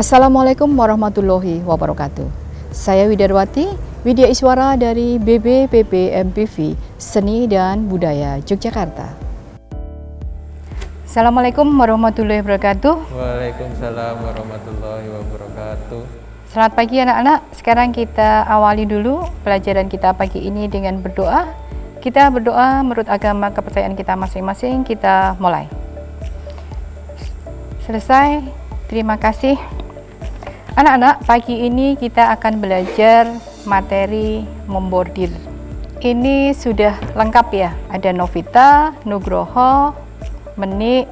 Assalamualaikum warahmatullahi wabarakatuh. Saya Widarwati, Widya Iswara dari BBPB MPV Seni dan Budaya Yogyakarta. Assalamualaikum warahmatullahi wabarakatuh. Waalaikumsalam warahmatullahi wabarakatuh. Selamat pagi anak-anak. Sekarang kita awali dulu pelajaran kita pagi ini dengan berdoa. Kita berdoa menurut agama kepercayaan kita masing-masing. Kita mulai. Selesai. Terima kasih. Anak-anak, pagi ini kita akan belajar materi membordir. Ini sudah lengkap ya. Ada Novita, Nugroho, Menik,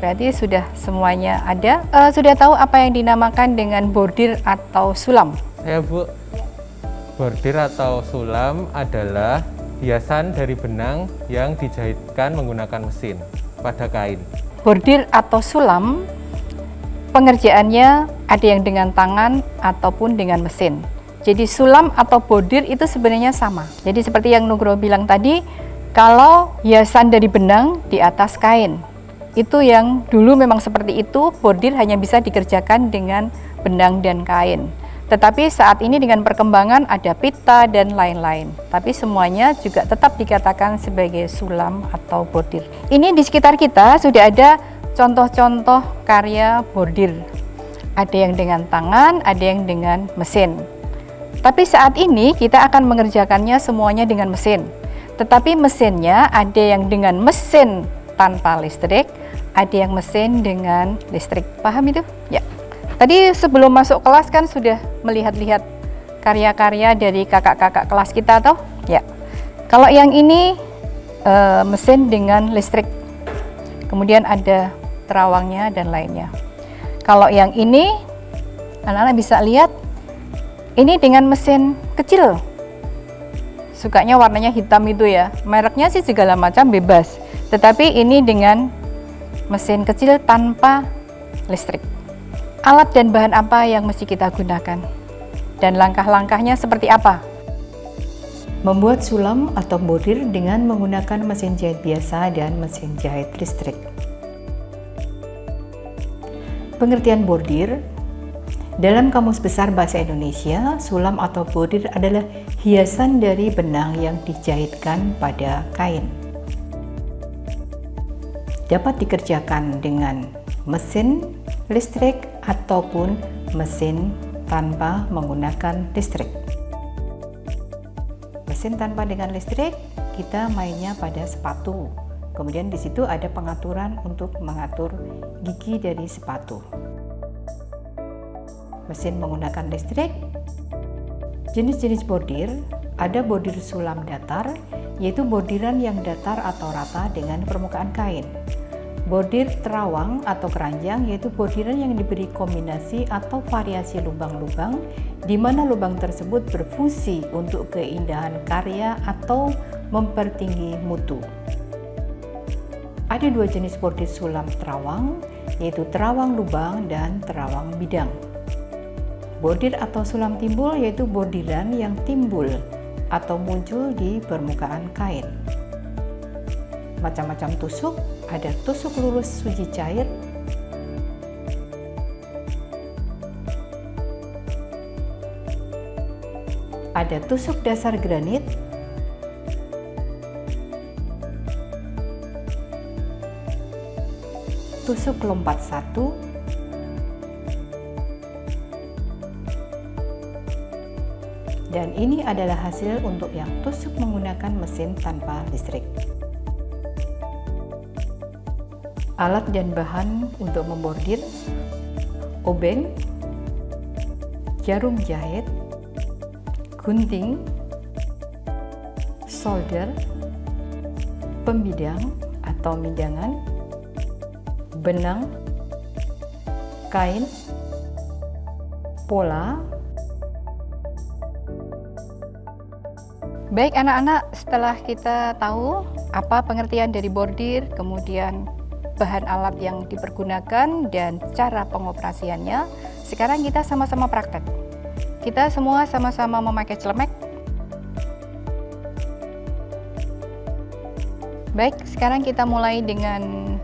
berarti sudah semuanya ada. Sudah tahu apa yang dinamakan dengan bordir atau sulam? Ya Bu, bordir atau sulam adalah hiasan dari benang yang dijahitkan menggunakan mesin pada kain. Bordir atau sulam pengerjaannya ada yang dengan tangan ataupun dengan mesin. Jadi sulam atau bordir itu sebenarnya sama. Jadi seperti yang Nugroho bilang tadi, kalau hiasan dari benang di atas kain, itu yang dulu memang seperti itu, bordir hanya bisa dikerjakan dengan benang dan kain. Tetapi saat ini dengan perkembangan ada pita dan lain-lain. Tapi semuanya juga tetap dikatakan sebagai sulam atau bordir. Ini di sekitar kita sudah ada contoh-contoh karya bordir. Ada yang dengan tangan, ada yang dengan mesin. Tapi saat ini kita akan mengerjakannya semuanya dengan mesin. Tetapi mesinnya ada yang dengan mesin tanpa listrik, ada yang mesin dengan listrik. Paham itu? Ya. Tadi sebelum masuk kelas kan sudah melihat-lihat karya-karya dari kakak-kakak kelas kita toh? Ya. Kalau yang ini mesin dengan listrik. Kemudian ada terawangnya dan lainnya. Kalau yang ini, anak-anak bisa lihat, ini dengan mesin kecil. Sukanya warnanya hitam itu ya. Mereknya sih segala macam bebas. Tetapi ini dengan mesin kecil tanpa listrik. Alat dan bahan apa yang mesti kita gunakan? Dan langkah-langkahnya seperti apa? Membuat sulam atau bordir dengan menggunakan mesin jahit biasa dan mesin jahit listrik. Pengertian bordir dalam Kamus Besar Bahasa Indonesia, sulam atau bordir adalah hiasan dari benang yang dijahitkan pada kain. Dapat dikerjakan dengan mesin listrik ataupun mesin tanpa menggunakan listrik. Mesin tanpa dengan listrik, kita mainnya pada sepatu. Kemudian di situ ada pengaturan untuk mengatur gigi dari sepatu. Mesin menggunakan listrik. Jenis-jenis bordir, ada bordir sulam datar, yaitu bordiran yang datar atau rata dengan permukaan kain. Bordir terawang atau keranjang, yaitu bordiran yang diberi kombinasi atau variasi lubang-lubang, di mana lubang tersebut berfungsi untuk keindahan karya atau mempertinggi mutu. Ada dua jenis bordir sulam terawang, yaitu terawang lubang dan terawang bidang. Bordir atau sulam timbul yaitu bordiran yang timbul atau muncul di permukaan kain. Macam-macam tusuk, ada tusuk lurus suji cair, ada tusuk dasar granit, tusuk lompat satu, dan ini adalah hasil untuk yang tusuk menggunakan mesin tanpa listrik. Alat dan bahan untuk membordir: obeng, jarum jahit, gunting, solder, pembidang atau midangan, benang, kain, pola. Baik anak-anak, setelah kita tahu apa pengertian dari bordir, kemudian bahan alat yang dipergunakan dan cara pengoperasiannya, sekarang kita sama-sama praktek. Kita semua sama-sama memakai celemek. Baik, sekarang kita mulai dengan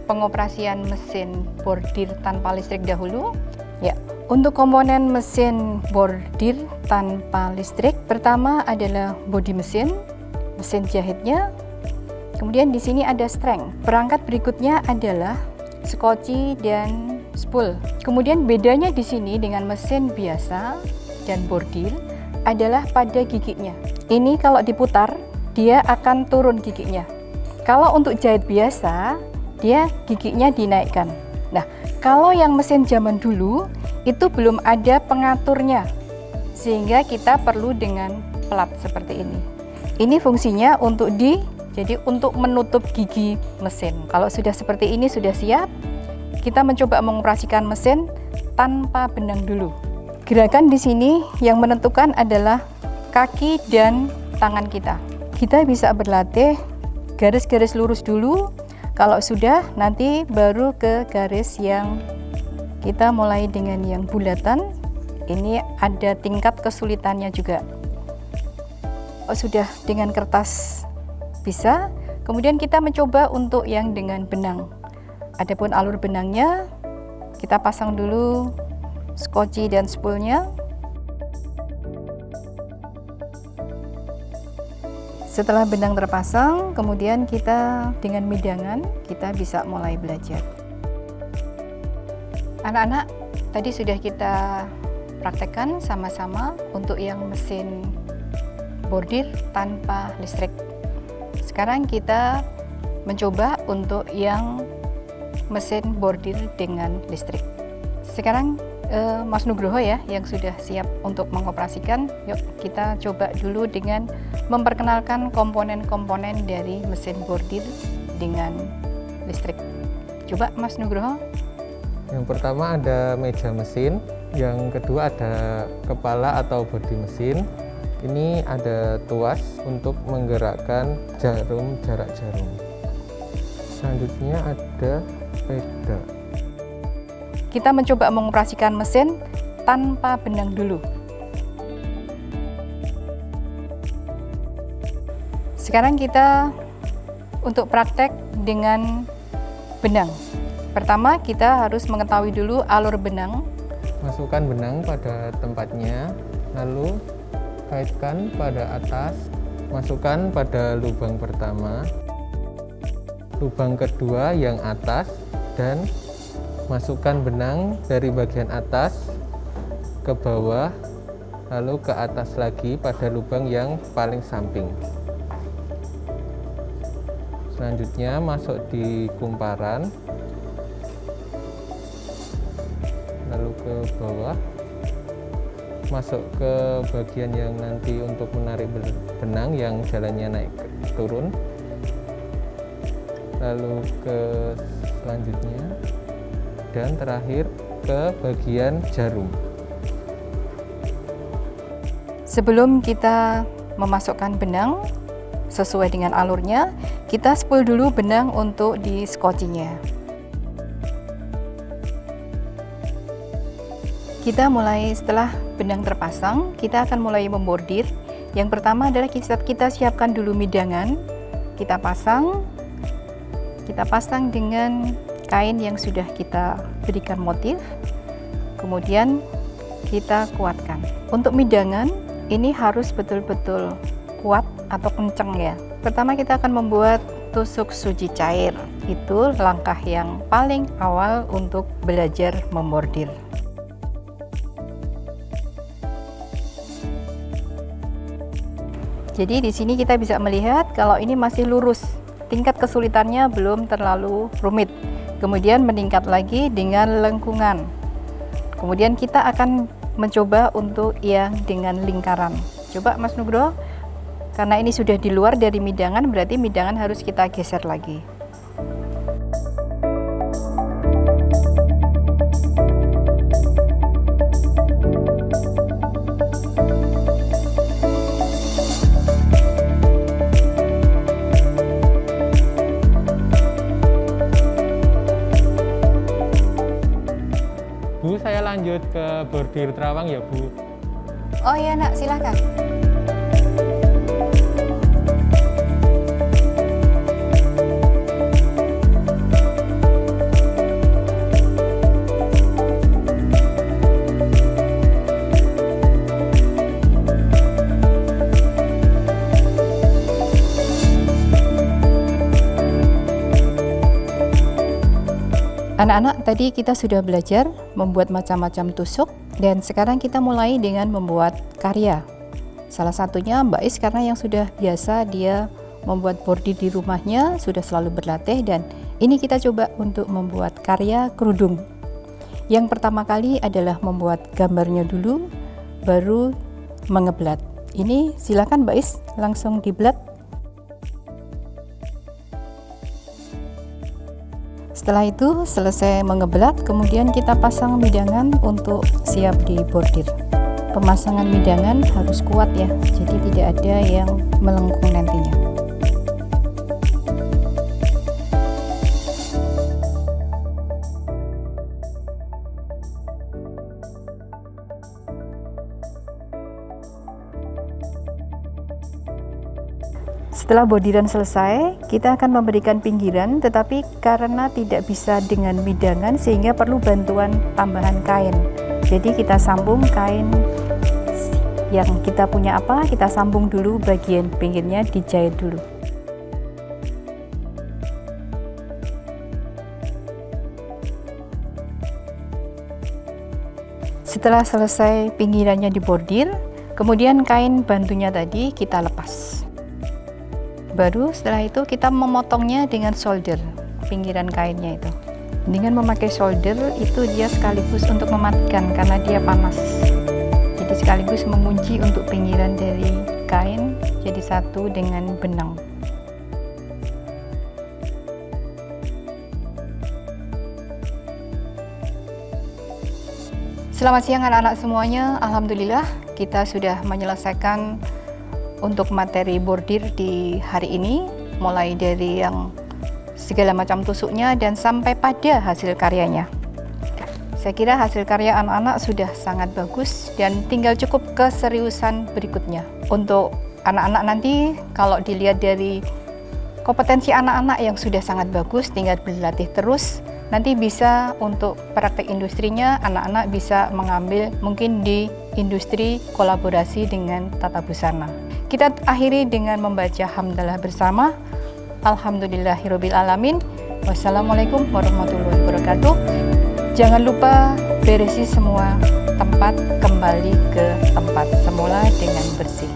pengoperasian mesin bordir tanpa listrik dahulu. Ya, untuk komponen mesin bordir tanpa listrik, pertama adalah bodi mesin jahitnya. Kemudian di sini ada streng. Perangkat berikutnya adalah skoci dan spool. Kemudian bedanya di sini dengan mesin biasa dan bordir adalah pada giginya. Ini kalau diputar, dia akan turun giginya. Kalau untuk jahit biasa, dia giginya dinaikkan. Nah, kalau yang mesin zaman dulu itu belum ada pengaturnya, sehingga kita perlu dengan plat seperti ini. Ini fungsinya jadi untuk menutup gigi mesin. Kalau sudah seperti ini sudah siap, kita mencoba mengoperasikan mesin tanpa benang dulu. Gerakan di sini yang menentukan adalah kaki dan tangan kita. Kita bisa berlatih garis-garis lurus dulu. Kalau sudah, nanti baru ke garis yang kita mulai dengan yang bulatan. Ini ada tingkat kesulitannya juga. Sudah dengan kertas bisa, kemudian kita mencoba untuk yang dengan benang. Adapun alur benangnya, kita pasang dulu skoci dan spoolnya. Setelah benang terpasang, kemudian kita dengan midangan, kita bisa mulai belajar. Anak-anak, tadi sudah kita praktekkan sama-sama untuk yang mesin bordir tanpa listrik. Sekarang kita mencoba untuk yang mesin bordir dengan listrik. Sekarang Mas Nugroho ya yang sudah siap untuk mengoperasikan. Yuk kita coba dulu dengan memperkenalkan komponen-komponen dari mesin bordir dengan listrik. Coba Mas Nugroho. Yang pertama ada meja mesin, yang kedua ada kepala atau bodi mesin. Ini ada tuas untuk menggerakkan jarum jarak jarum. Selanjutnya ada peda. Kita mencoba mengoperasikan mesin tanpa benang dulu. Sekarang kita untuk praktek dengan benang. Pertama kita harus mengetahui dulu alur benang. Masukkan benang pada tempatnya, lalu kaitkan pada atas, masukkan pada lubang pertama, lubang kedua yang atas, dan masukkan benang dari bagian atas ke bawah, lalu ke atas lagi pada lubang yang paling samping. Selanjutnya masuk di kumparan, lalu ke bawah, masuk ke bagian yang nanti untuk menarik benang yang jalannya naik turun, lalu ke selanjutnya, dan terakhir ke bagian jarum. Sebelum kita memasukkan benang sesuai dengan alurnya, kita spool dulu benang untuk di skocinya. Kita mulai setelah benang terpasang, kita akan mulai membordir. Yang pertama adalah kita siapkan dulu midangan. Kita pasang dengan kain yang sudah kita berikan motif, kemudian kita kuatkan. Untuk midangan ini harus betul-betul kuat atau kenceng ya. Pertama kita akan membuat tusuk suji cair. Itu langkah yang paling awal untuk belajar membordir. Jadi di sini kita bisa melihat kalau ini masih lurus, tingkat kesulitannya belum terlalu rumit. Kemudian meningkat lagi dengan lengkungan. Kemudian kita akan mencoba untuk yang dengan lingkaran. Coba Mas Nugroho, karena ini sudah di luar dari midangan, berarti midangan harus kita geser lagi. Bu, saya lanjut ke bordir terawang ya Bu. Oh iya nak, silakan. Anak-anak, tadi kita sudah belajar membuat macam-macam tusuk dan sekarang kita mulai dengan membuat karya. Salah satunya Mbak Is karena yang sudah biasa dia membuat bordir di rumahnya, sudah selalu berlatih, dan ini kita coba untuk membuat karya kerudung. Yang pertama kali adalah membuat gambarnya dulu, baru mengeblat. Ini silakan Mbak Is langsung diblat. Setelah itu selesai mengeblat, kemudian kita pasang midangan untuk siap dibordir. Pemasangan midangan harus kuat ya, jadi tidak ada yang melengkung nantinya. Setelah bordiran selesai, kita akan memberikan pinggiran, tetapi karena tidak bisa dengan midangan sehingga perlu bantuan tambahan kain. Jadi kita sambung kain yang kita punya kita sambung dulu bagian pinggirnya, dijahit dulu. Setelah selesai pinggirannya dibordir, kemudian kain bantunya tadi kita lepas. Baru setelah itu kita memotongnya dengan solder, pinggiran kainnya itu. Dengan memakai solder itu dia sekaligus untuk mematikan karena dia panas. Jadi sekaligus mengunci untuk pinggiran dari kain jadi satu dengan benang. Selamat siang anak-anak semuanya. Alhamdulillah kita sudah menyelesaikan untuk materi bordir di hari ini, mulai dari yang segala macam tusuknya dan sampai pada hasil karyanya. Saya kira hasil karya anak-anak sudah sangat bagus dan tinggal cukup keseriusan berikutnya. Untuk anak-anak nanti kalau dilihat dari kompetensi anak-anak yang sudah sangat bagus, tinggal berlatih terus. Nanti bisa untuk praktek industrinya, anak-anak bisa mengambil mungkin di industri kolaborasi dengan tata busana. Kita akhiri dengan membaca hamdalah bersama. Alhamdulillahirabbil alamin. Wassalamualaikum warahmatullahi wabarakatuh. Jangan lupa beresi semua tempat, kembali ke tempat semula dengan bersih.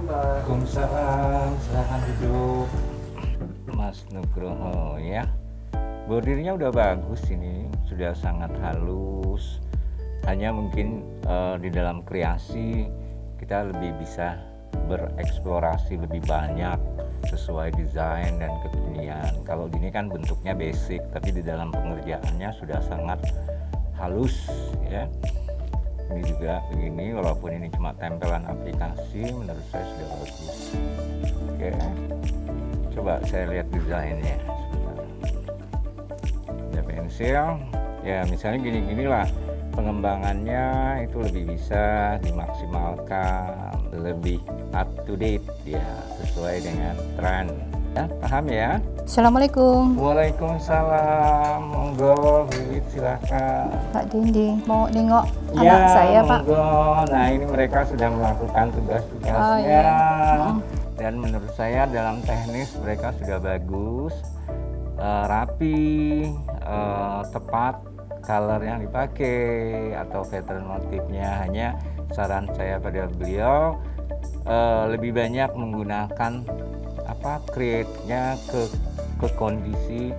Waalaikumsalam, silahkan duduk Mas Nugroho ya. Bordirnya udah bagus ini, sudah sangat halus. Hanya mungkin di dalam kreasi kita lebih bisa bereksplorasi lebih banyak sesuai desain dan kekinian. Kalau gini kan bentuknya basic, tapi di dalam pengerjaannya sudah sangat halus ya. Ini juga begini, walaupun ini cuma tempelan aplikasi, menurut saya sudah bagus. Oke, coba saya lihat desainnya sebentar. Ada pensil, ya misalnya gini-gini lah, pengembangannya itu lebih bisa dimaksimalkan, lebih up to date ya, sesuai dengan tren. Ya, paham ya? Assalamualaikum. Waalaikumsalam, monggo Bibit silahkan. Pak Dindi, mau nengok Ya, anak saya Pak? monggo. Nah ini mereka sudah melakukan tugas-tugasnya. Oh, iya. Dan menurut saya dalam teknis mereka sudah bagus, rapi, tepat color yang dipakai atau pattern motifnya. Hanya saran saya pada beliau lebih banyak menggunakan create-nya ke kondisi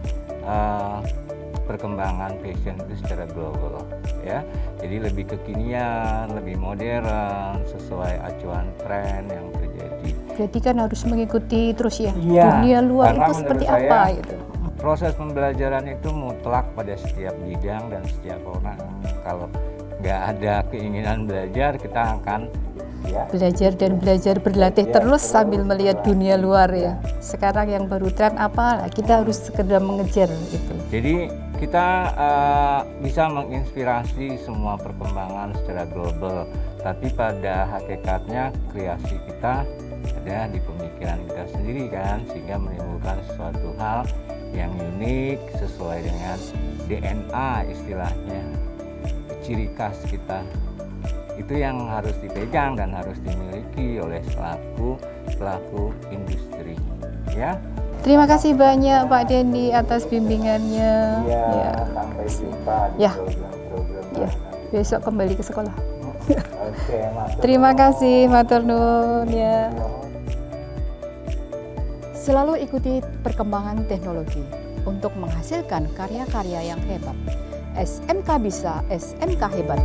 perkembangan fashion itu secara global ya. Jadi lebih kekinian, lebih modern, sesuai acuan tren yang terjadi. Jadi kan harus mengikuti terus ya, Iya, dunia luar karena itu seperti menurut apa saya, gitu. Proses pembelajaran itu mutlak pada setiap bidang dan setiap orang. Kalau nggak ada keinginan belajar, kita akan Belajar dan belajar, berlatih terus sambil melihat dunia luar ya. Sekarang yang baru tren apa, kita harus sekedar mengejar itu. Jadi kita bisa menginspirasi semua perkembangan secara global, tapi pada hakikatnya kreasi kita ada di pemikiran kita sendiri kan, sehingga menimbulkan suatu hal yang unik sesuai dengan DNA istilahnya, ciri khas kita. Itu yang harus dipegang dan harus dimiliki oleh pelaku industri, ya. Terima kasih banyak Pak Dendi atas bimbingannya. Ya, sampai jumpa di Ya. program-program Ya, lain. besok kembali ke sekolah. Oke, matur Terima nuwun. kasih, matur nuwun ya. Selalu ikuti perkembangan teknologi untuk menghasilkan karya-karya yang hebat. SMK bisa, SMK hebat.